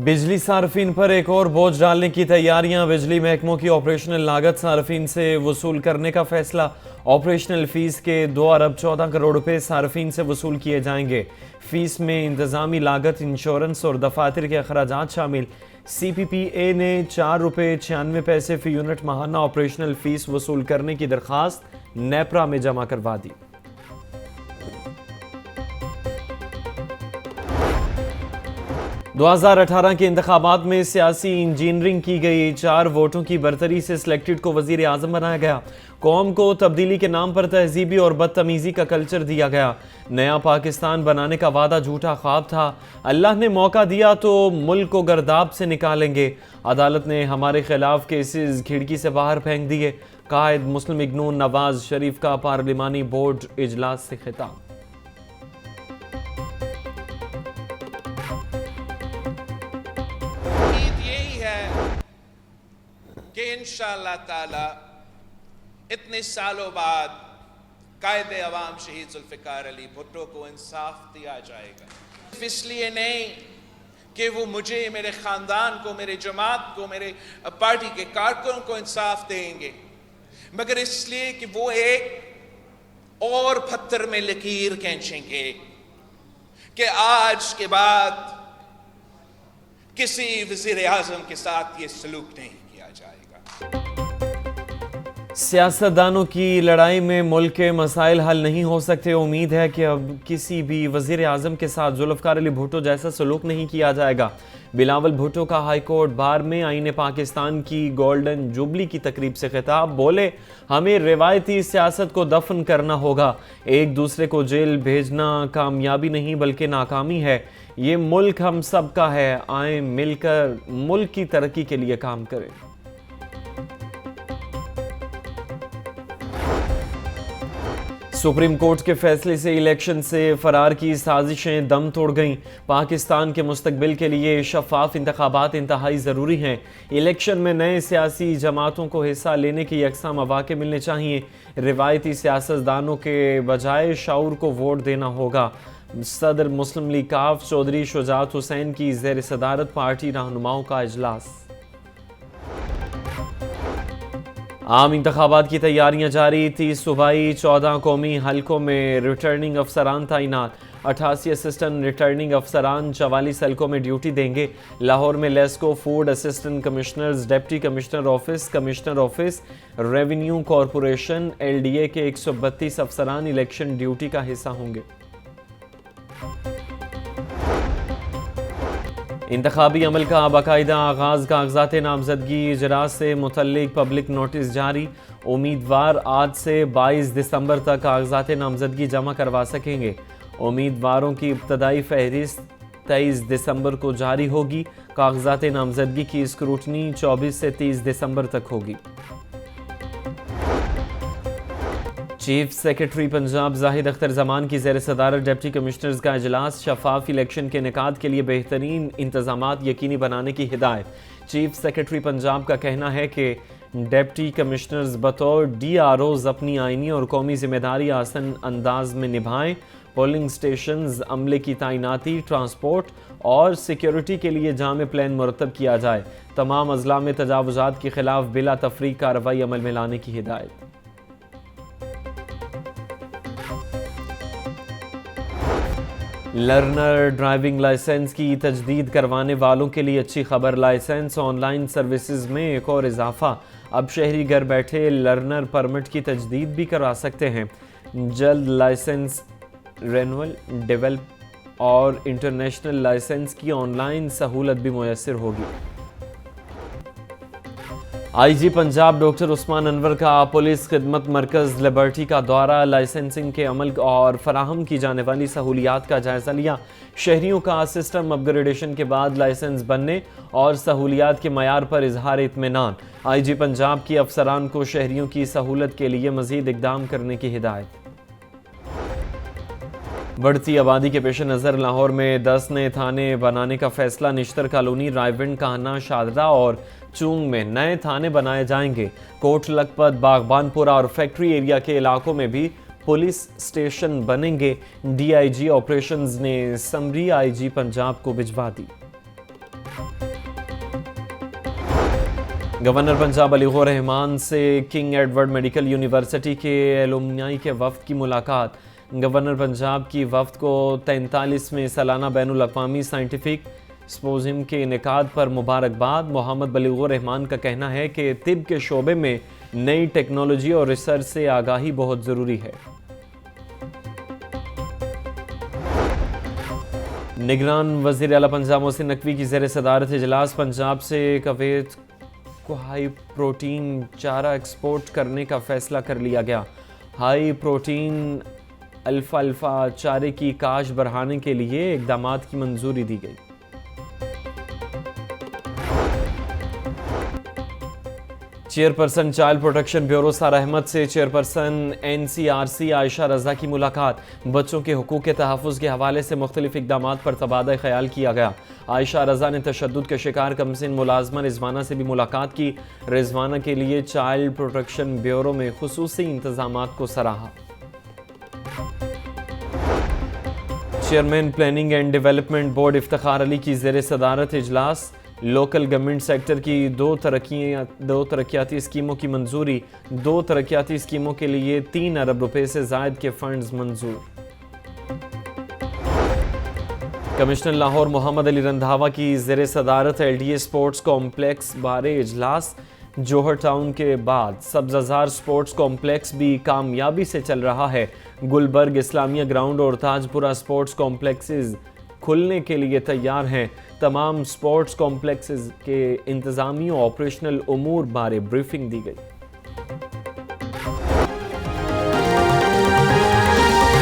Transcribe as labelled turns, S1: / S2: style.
S1: बिजली सार्फिन पर एक और बोझ डालने की तैयारियां। बिजली महकमों की ऑपरेशनल लागत सार्फिन से वसूल करने का फैसला। ऑपरेशनल फीस के 2 अरब 14 करोड़ रुपए सार्फिन से वसूल किए जाएंगे। फीस में इंतजामी लागत, इंश्योरेंस और दफातर के अखराजात शामिल। CPPA ने 4 रुपए 96 पैसे फी यूनिट माहाना ऑपरेशनल फीस वसूल करने की दरखास्त नेपरा में जमा करवा दी। 2018 के इंतखाबात में सियासी इंजीनियरिंग की गई। 4 वोटों की बरतरी से सिलेक्टेड को वजीर आजम बनाया गया। कौम को तब्दीली के नाम पर तहजीबी और बदतमीजी का कल्चर दिया गया। नया पाकिस्तान बनाने का वादा झूठा ख्वाब था। अल्लाह ने मौका दिया तो मुल्क को गर्दाब से निकालेंगे। अदालत ने हमारे खिलाफ केसेस खिड़की से बाहर फेंक दिए। कायद मुस्लिम लीग नून नवाज शरीफ का पार्लिमानी बोर्ड इजलास से खिताब।
S2: कि इंशाअल्लाह ताला इतने सालों बाद कायद अवाम शहीद जुल्फिकार अली भुट्टो को इंसाफ दिया जाएगा। इसलिए नहीं कि वो मुझे, मेरे ख़ानदान को, मेरे जमात को, मेरे पार्टी के कारकुनों को इंसाफ देंगे, मगर इसलिए कि वो एक और पत्थर में लकीर खींचेंगे कि आज के बाद किसी वज़ीर आज़म के साथ ये सलूक नहीं किया जाएगा।
S1: सियासतदानों की लड़ाई में मुल्क के मसाइल हल नहीं हो सकते। उम्मीद है कि अब किसी भी वज़ीर आज़म के साथ जुल्फ़िकार अली भुट्टो जैसा सलूक नहीं किया जाएगा। बिलावल भुट्टो का हाई कोर्ट बार में आईने पाकिस्तान की गोल्डन जुबली की तकरीब से खिताब। बोले, हमें रिवायती सियासत को दफन करना होगा। एक दूसरे को जेल भेजना कामयाबी नहीं बल्कि नाकामी है। ये मुल्क हम सब का है। आए मिलकर मुल्क की तरक्की के लिए काम करें। सुप्रीम कोर्ट के फैसले से इलेक्शन से फरार की साजिशें दम तोड़ गईं। पाकिस्तान के मुस्तकबिल के लिए शफाफ इंतखाबात इंतहाई ज़रूरी हैं। इलेक्शन में नए सियासी जमातों को हिस्सा लेने के यकसा मौके मिलने चाहिए। रिवायती सियासतदानों के बजाय शऊर को वोट देना होगा। सदर मुस्लिम लीग काफ चौधरी शुजात हुसैन की ज़ेर सदारत पार्टी रहनुमाओं का इजलास। आम इंतखाबात की तैयारियां जारी। 30 सूबाई 14 कौमी हलकों में रिटर्निंग अफसरान तैनात। 88 असिस्टेंट रिटर्निंग अफसरान 44 हलकों में ड्यूटी देंगे। लाहौर में LESCO food assistant commissioners, deputy commissioner office, revenue corporation, LDA के 132 अफसरान इलेक्शन ड्यूटी का हिस्सा होंगे। इंतखाबी अमल का बाकायदा आगाज़। कागजात नामजदगी इजरात से मुतल्लिक पब्लिक नोटिस जारी। उम्मीदवार आज से 22 दिसंबर तक कागजात नामजदगी जमा करवा सकेंगे। उम्मीदवारों की इब्तदाई फहरिस्त 23 दिसंबर को जारी होगी। कागजात नामजदगी की स्क्रूटनी 24 से 30 दिसंबर तक होगी। चीफ सेक्रेटरी पंजाब जाहिद अख्तर जमान की ज़ेर सदारत डिप्टी कमिश्नर्स का इजलास। शफाफ इलेक्शन के इनेकाद के लिए बेहतरीन इंतजामात यकीनी बनाने की हिदायत। चीफ सेक्रेटरी पंजाब का कहना है कि डिप्टी कमिश्नर्स बतौर DROs अपनी आइनी और कौमी जिम्मेदारी आसान अंदाज में निभाएं। पोलिंग स्टेशंस, अमले की तैनाती, ट्रांसपोर्ट और सिक्योरिटी के लिए जामे प्लान मुरतब किया जाए। तमाम अजला में तजावुजात के खिलाफ बिला तफरीक कार्रवाई अमल में लाने की हिदायत। लर्नर ड्राइविंग लाइसेंस की तजदीद करवाने वालों के लिए अच्छी खबर। लाइसेंस ऑनलाइन सर्विसेज में एक और इजाफा। अब शहरी घर बैठे लर्नर परमिट की तजदीद भी करवा सकते हैं। जल्द लाइसेंस रेनुअल, डेवलप और इंटरनेशनल लाइसेंस की ऑनलाइन सहूलत भी मुयस्सर होगी। IG पंजाब डॉक्टर उस्मान अनवर का पुलिस खिदमत मरकज़ लिबर्टी का दौरा। लाइसेंसिंग के अमल और फराहम की जाने वाली सहूलियात का जायज़ा लिया। शहरियों का सिस्टम अपग्रेडेशन के बाद लाइसेंस बनने और सहूलियात के मयार पर इजहार इत्मीनान। IG पंजाब की अफसरान को शहरियों की सहूलत के लिए मज़ीद इक़दाम करने की हिदायत। बढ़ती आबादी के पेश नज़र लाहौर में 10 नए थाने बनाने का फैसला। निश्तर कॉलोनी, रायविंड, काहना, शादरा और चूंग में नए थाने बनाए जाएंगे। कोट लखपत, बागबानपुरा और फैक्ट्री एरिया के इलाकों में भी पुलिस स्टेशन बनेंगे। DIG ऑपरेशंस ने समरी IG पंजाब को भिजवा दी। گورنر پنجاب علی غور رحمان سے کنگ ایڈورڈ میڈیکل یونیورسٹی کے ایلومنائی کے وفد کی ملاقات. گورنر پنجاب کی وفد کو 43ویں سالانہ بین الاقوامی سائنٹیفک سمپوزیم کے انعقاد پر مبارکباد. محمد بلیغ رحمان کا کہنا ہے کہ طب کے شعبے میں نئی ٹیکنالوجی اور ریسرچ سے آگاہی بہت ضروری ہے. نگران وزیر اعلیٰ پنجاب محسن نقوی کی زیر صدارت اجلاس. پنجاب سے کویت کو ہائی پروٹین چارہ ایکسپورٹ کرنے کا فیصلہ کر لیا گیا. ہائی پروٹین الفالفا چارے کی کاشت بڑھانے کے لیے اقدامات کی منظوری دی گئی. Chairperson child protection bureau Sara Ahmed سے چیئرپرسن NCRC عائشہ رضا کی ملاقات. بچوں کے حقوق کے تحفظ کے حوالے سے مختلف اقدامات پر تبادلہ خیال کیا گیا. عائشہ رضا نے تشدد کے شکار کمسن ملازمہ رضوانہ سے بھی ملاقات کی. رضوانہ کے لیے چائلڈ پروٹیکشن بیورو میں خصوصی انتظامات کو سراہا. Chairman planning and development board Iftikhar Ali کی زیر صدارت اجلاس. لوکل گورنمنٹ سیکٹر کی دو ترقیاتی اسکیموں کی منظوری. 2 ترقیاتی اسکیموں کے لیے 3 ارب روپے سے زائد کے فنڈز منظور. کمشنر لاہور محمد علی رندھاوا کی زیر صدارت LDA سپورٹس کمپلیکس بارے اجلاس. جوہر ٹاؤن کے بعد سبززار سپورٹس کمپلیکس بھی کامیابی سے چل رہا ہے. گلبرگ اسلامیہ گراؤنڈ اور تاج پورہ سپورٹس کمپلیکسز کھلنے کے لیے تیار ہیں. تمام سپورٹس کمپلیکسز کے انتظامی و آپریشنل امور بارے بریفنگ دی گئی.